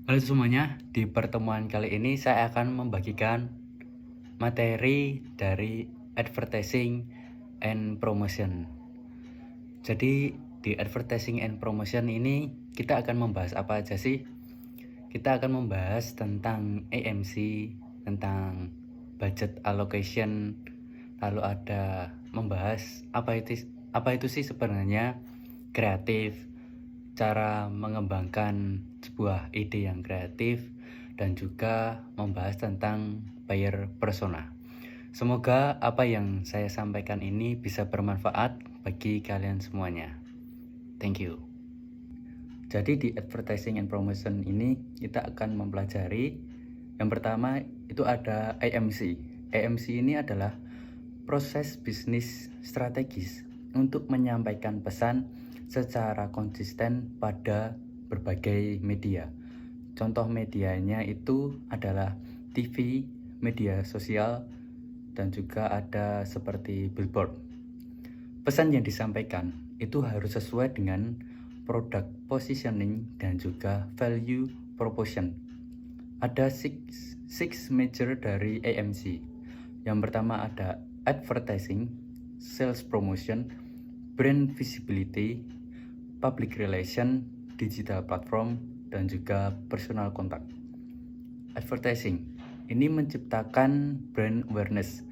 Halo semuanya, di pertemuan kali ini saya akan membagikan materi dari advertising and promotion. Jadi di advertising and promotion ini kita akan membahas apa aja sih? Kita akan membahas tentang AMC, tentang budget allocation, lalu ada membahas apa itu sih sebenarnya kreatif, cara mengembangkan sebuah ide yang kreatif, dan juga membahas tentang buyer persona. Semoga apa yang saya sampaikan ini bisa bermanfaat bagi kalian semuanya. Thank you. Jadi di advertising and promotion ini kita akan mempelajari yang pertama itu ada AMC. AMC ini adalah proses bisnis strategis untuk menyampaikan pesan secara konsisten pada berbagai media. Contoh medianya itu adalah TV, media sosial, dan juga ada seperti billboard. Pesan yang disampaikan itu harus sesuai dengan product positioning dan juga value proposition. Ada six major dari AMC. Yang pertama ada advertising, sales promotion, brand visibility, public relation, digital platform, dan juga personal contact. Advertising ini menciptakan brand awareness,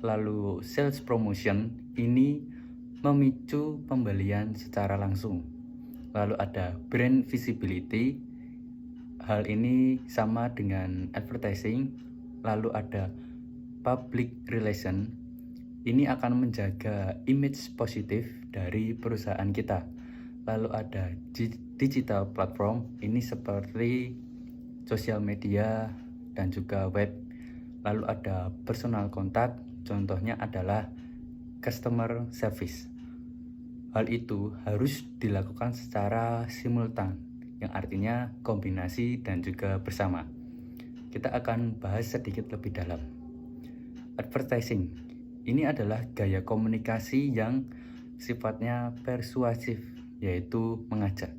lalu sales promotion ini memicu pembelian secara langsung. Lalu ada brand visibility, hal ini sama dengan advertising. Lalu ada public relation, ini akan menjaga image positif dari perusahaan kita. Lalu ada digital platform, ini seperti sosial media dan juga web. Lalu ada personal contact, contohnya adalah customer service. Hal itu harus dilakukan secara simultan, yang artinya kombinasi dan juga bersama. Kita akan bahas sedikit lebih dalam. Advertising ini adalah gaya komunikasi yang sifatnya persuasif, yaitu mengajak.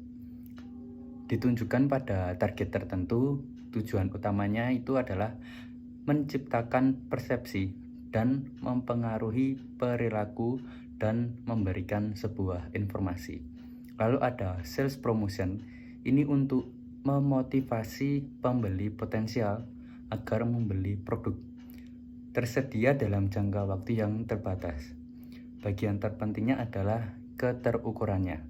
Ditunjukkan pada target tertentu, tujuan utamanya itu adalah menciptakan persepsi dan mempengaruhi perilaku dan memberikan sebuah informasi. Lalu ada sales promotion, ini untuk memotivasi pembeli potensial agar membeli produk tersedia dalam jangka waktu yang terbatas. Bagian terpentingnya adalah keterukurannya.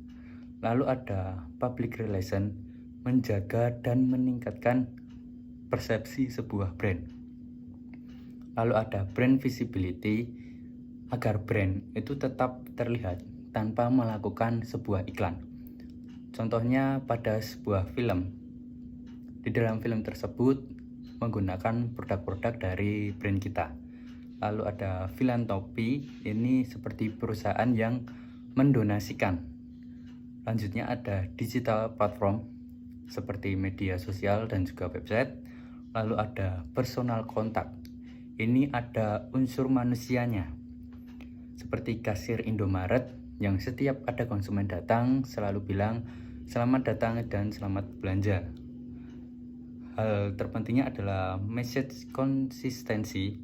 Lalu ada public relation, menjaga dan meningkatkan persepsi sebuah brand. Lalu ada brand visibility, agar brand itu tetap terlihat tanpa melakukan sebuah iklan. Contohnya pada sebuah film. Di dalam film tersebut menggunakan produk-produk dari brand kita. Lalu ada filantropi, ini seperti perusahaan yang mendonasikan. Lanjutnya ada digital platform seperti media sosial dan juga website. Lalu ada personal contact, ini ada unsur manusianya seperti kasir Indomaret yang setiap ada konsumen datang selalu bilang selamat datang dan selamat belanja. Hal terpentingnya adalah message konsistensi.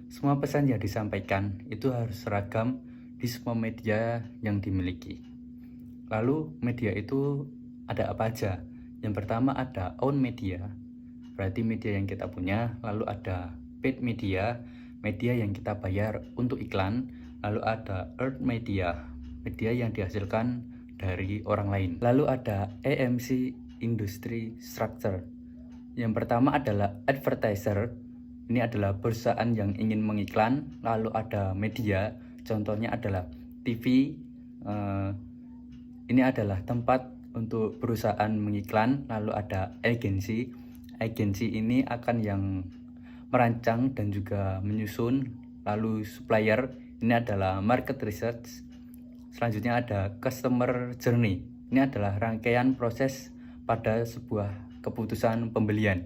Semua pesan yang disampaikan itu harus seragam di semua media yang dimiliki. Lalu media itu ada apa aja? Yang pertama ada own media, berarti media yang kita punya. Lalu ada paid media, media yang kita bayar untuk iklan. Lalu ada earned media, media yang dihasilkan dari orang lain. Lalu ada AMC industry structure. Yang pertama adalah advertiser, ini adalah perusahaan yang ingin mengiklan. Lalu ada media, contohnya adalah TV, ini adalah tempat untuk perusahaan mengiklan. Lalu ada agensi, agensi ini akan yang merancang dan juga menyusun. Lalu supplier, ini adalah market research. Selanjutnya ada customer journey, ini adalah rangkaian proses pada sebuah keputusan pembelian.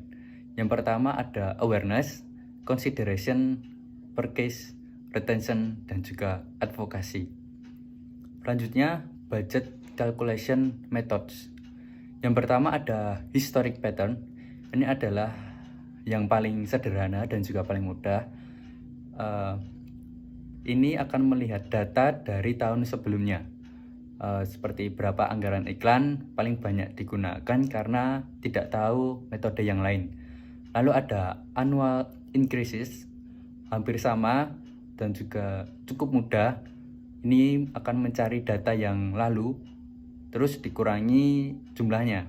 Yang pertama ada awareness, consideration, purchase, retention, dan juga advocacy. Selanjutnya budget calculation methods. Yang pertama ada historic pattern, Ini adalah yang paling sederhana dan juga paling mudah. Ini akan melihat data dari tahun sebelumnya, seperti berapa anggaran iklan paling banyak digunakan karena tidak tahu metode yang lain. Lalu ada annual increases, hampir sama dan juga cukup mudah. Ini akan mencari data yang lalu terus dikurangi jumlahnya.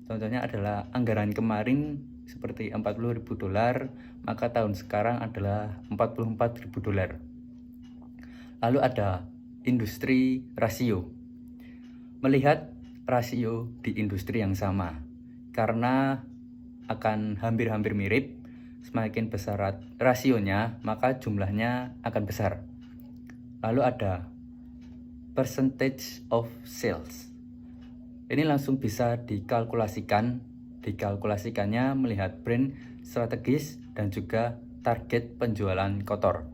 Contohnya adalah anggaran kemarin seperti $40.000, maka tahun sekarang adalah $44.000. Lalu ada industri rasio. Melihat rasio di industri yang sama, karena akan hampir-hampir mirip. Semakin besar rasionya, maka jumlahnya akan besar. Lalu ada percentage of sales. Ini langsung bisa dikalkulasikannya melihat brand strategis dan juga target penjualan kotor.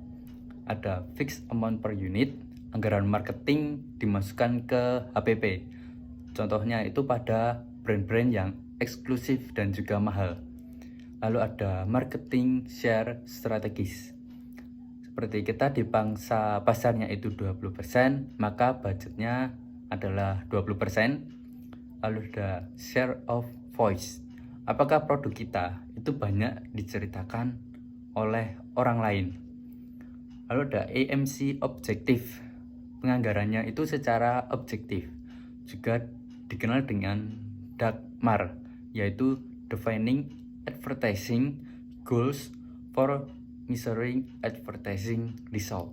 Ada fixed amount per unit, anggaran marketing dimasukkan ke HPP. Contohnya itu pada brand-brand yang eksklusif dan juga mahal. Lalu ada marketing share strategis. Seperti kita di pangsa pasarnya itu 20%, maka budgetnya adalah 20%. Lalu ada share of voice. Apakah produk kita itu banyak diceritakan oleh orang lain? Lalu ada AMC objektif. Penganggarannya itu secara objektif. Juga dikenal dengan DAGMAR, yaitu Defining Advertising Goals for Measuring Advertising Result.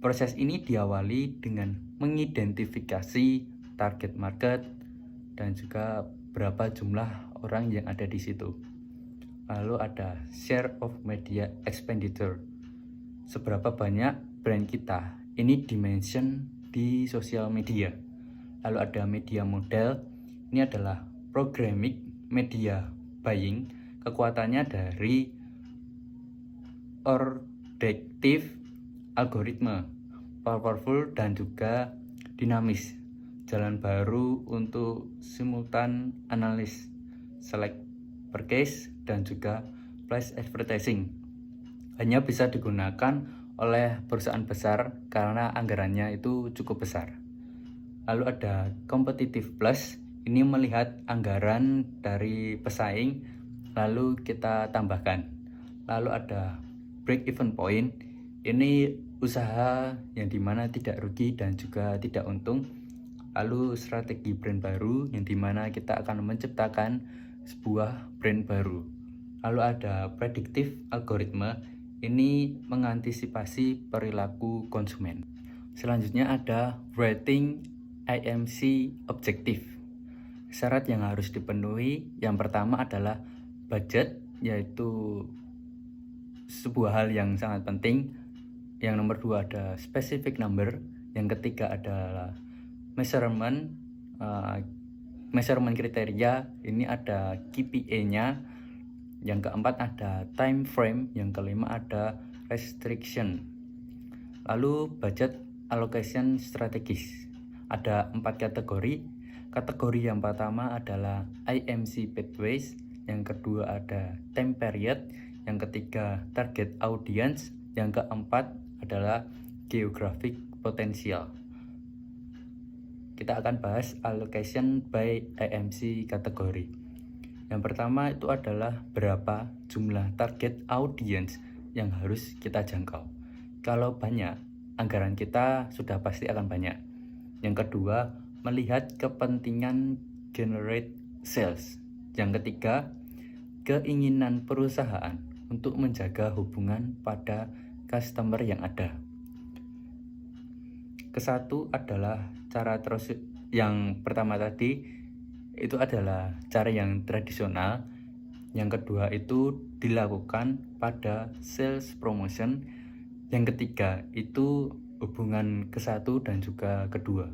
Proses ini diawali dengan mengidentifikasi target market dan juga berapa jumlah orang yang ada di situ. Lalu ada share of media expenditure. Seberapa banyak brand kita ini dimention di sosial media. Lalu ada media model. Ini adalah programmatic media buying. Kekuatannya dari predictive algoritma, powerful dan juga dinamis. Jalan baru untuk simultan analis, select purchase dan juga flash advertising. Hanya bisa digunakan oleh perusahaan besar karena anggarannya itu cukup besar. Lalu ada competitive plus. Ini melihat anggaran dari pesaing lalu kita tambahkan. Lalu ada break even point. Ini usaha yang dimana tidak rugi dan juga tidak untung. Lalu strategi brand baru yang dimana kita akan menciptakan sebuah brand baru. Lalu ada predictive algoritma. Ini mengantisipasi perilaku konsumen. Selanjutnya ada rating IMC objektif. Syarat yang harus dipenuhi yang pertama adalah budget, yaitu sebuah hal yang sangat penting. Yang nomor 2 ada specific number. Yang ketiga adalah measurement kriteria. Ini ada KPI-nya. Yang keempat ada time frame. Yang kelima ada restriction. Lalu budget allocation strategis. Ada 4 kategori. Kategori yang pertama adalah IMC pathways, yang kedua ada time period, yang ketiga target audience, yang keempat adalah geographic potential. Kita akan bahas allocation by IMC kategori. Yang pertama itu adalah berapa jumlah target audience yang harus kita jangkau. Kalau banyak, anggaran kita sudah pasti akan banyak. Yang kedua, melihat kepentingan generate sales. Yang ketiga, keinginan perusahaan untuk menjaga hubungan pada customer yang ada. Kesatu adalah cara terus yang pertama tadi itu adalah cara yang tradisional. Yang kedua itu dilakukan pada sales promotion. Yang ketiga itu hubungan kesatu dan juga kedua.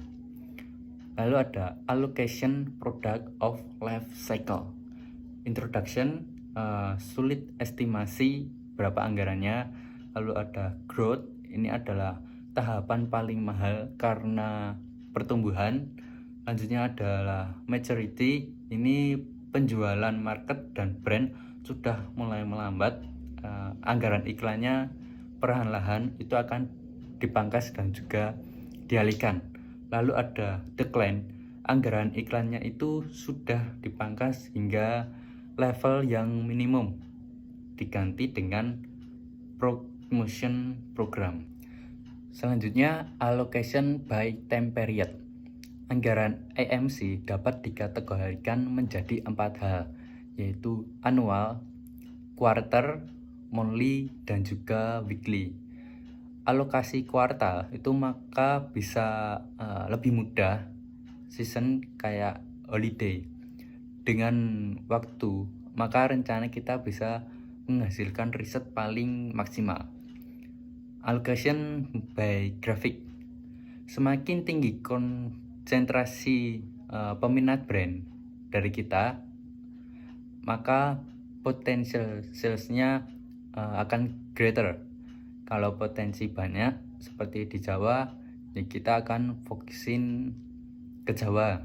Lalu ada allocation product of life cycle. Introduction, sulit estimasi berapa anggarannya. Lalu ada growth, ini adalah tahapan paling mahal karena pertumbuhan. Lanjutnya adalah maturity, ini penjualan market dan brand sudah mulai melambat, anggaran iklannya perlahan-lahan itu akan dipangkas dan juga dialihkan. Lalu ada decline, anggaran iklannya itu sudah dipangkas hingga level yang minimum, diganti dengan promotion program. Selanjutnya, allocation by time period. Anggaran AMC dapat dikategorikan menjadi 4 hal, yaitu annual, quarter, monthly, dan juga weekly. Alokasi kuartal itu maka bisa lebih mudah, season kayak holiday. Dengan waktu, maka rencana kita bisa menghasilkan riset paling maksimal. Allocation by graphic. Semakin tinggi konsentrasi peminat brand dari kita, maka potensial salesnya akan greater. Kalau potensi banyak seperti di Jawa, ya kita akan fokusin ke Jawa.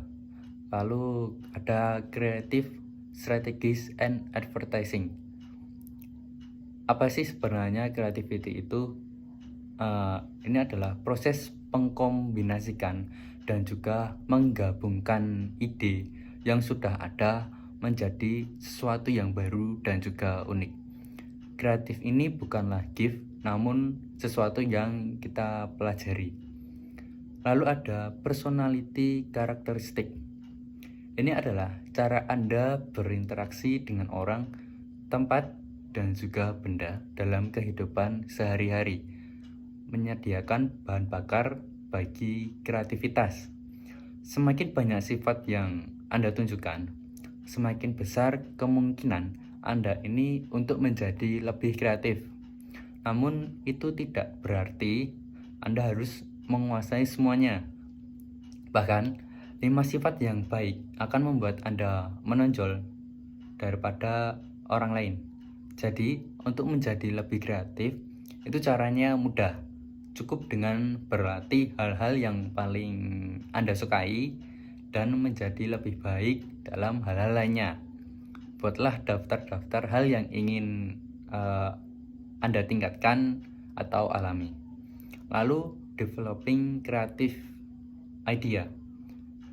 Lalu ada creative strategies and advertising. Apa sih sebenarnya creativity itu? Ini adalah proses mengkombinasikan dan juga menggabungkan ide yang sudah ada menjadi sesuatu yang baru dan juga unik. Kreatif ini bukanlah gift, namun sesuatu yang kita pelajari. Lalu ada personality karakteristik. Ini adalah cara Anda berinteraksi dengan orang, tempat, dan juga benda dalam kehidupan sehari-hari, menyediakan bahan bakar bagi kreativitas. Semakin banyak sifat yang Anda tunjukkan, semakin besar kemungkinan Anda ini untuk menjadi lebih kreatif. Namun itu tidak berarti Anda harus menguasai semuanya. Bahkan 5 sifat yang baik akan membuat Anda menonjol daripada orang lain. Jadi untuk menjadi lebih kreatif itu caranya mudah. Cukup dengan berlatih hal-hal yang paling Anda sukai dan menjadi lebih baik dalam hal-hal lainnya. Buatlah daftar-daftar hal yang ingin Anda tingkatkan atau alami. Lalu developing creative idea.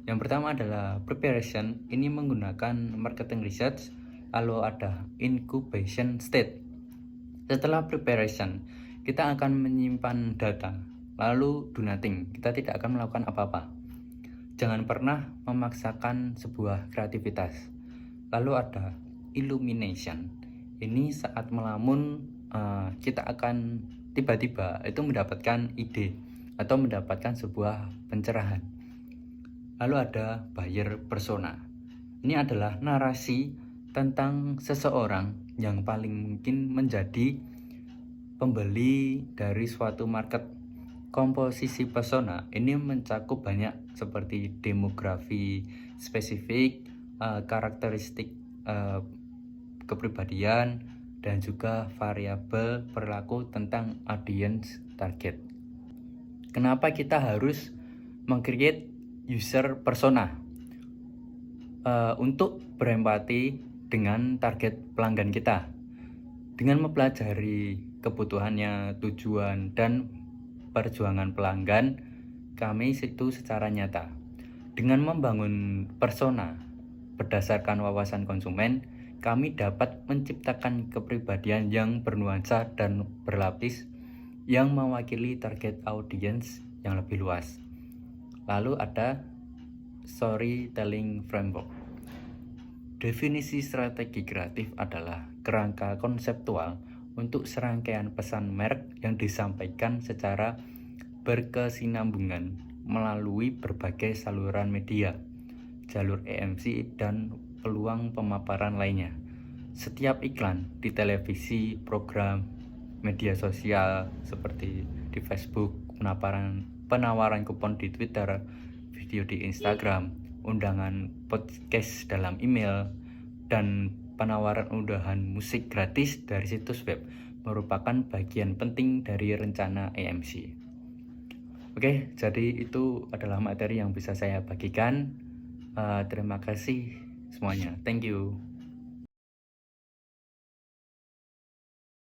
Yang pertama adalah preparation. Ini menggunakan marketing research. Lalu ada incubation state. Setelah preparation, kita akan menyimpan data. Lalu do nothing. Kita tidak akan melakukan apa-apa. Jangan pernah memaksakan sebuah kreativitas. Lalu ada illumination. Ini saat melamun, kita akan tiba-tiba itu mendapatkan ide atau mendapatkan sebuah pencerahan. Lalu ada buyer persona. Ini adalah narasi tentang seseorang yang paling mungkin menjadi pembeli dari suatu market. Komposisi persona ini mencakup banyak seperti demografi spesifik, karakteristik kepribadian, dan juga variabel perilaku tentang audience target. Kenapa kita harus meng-create user persona? Untuk berempati dengan target pelanggan kita. Dengan mempelajari kebutuhannya, tujuan, dan perjuangan pelanggan, kami itu secara nyata. Dengan membangun persona berdasarkan wawasan konsumen, kami dapat menciptakan kepribadian yang bernuansa dan berlapis yang mewakili target audiens yang lebih luas. Lalu ada storytelling framework. Definisi strategi kreatif adalah kerangka konseptual untuk serangkaian pesan merek yang disampaikan secara berkesinambungan melalui berbagai saluran media, jalur AMC, dan peluang pemaparan lainnya. Setiap iklan di televisi, program, media sosial seperti di Facebook, penawaran kupon di Twitter, video di Instagram, undangan podcast dalam email, dan penawaran undangan musik gratis dari situs web merupakan bagian penting dari rencana AMC. Oke, jadi itu adalah materi yang bisa saya bagikan. Terima kasih semuanya. Thank you.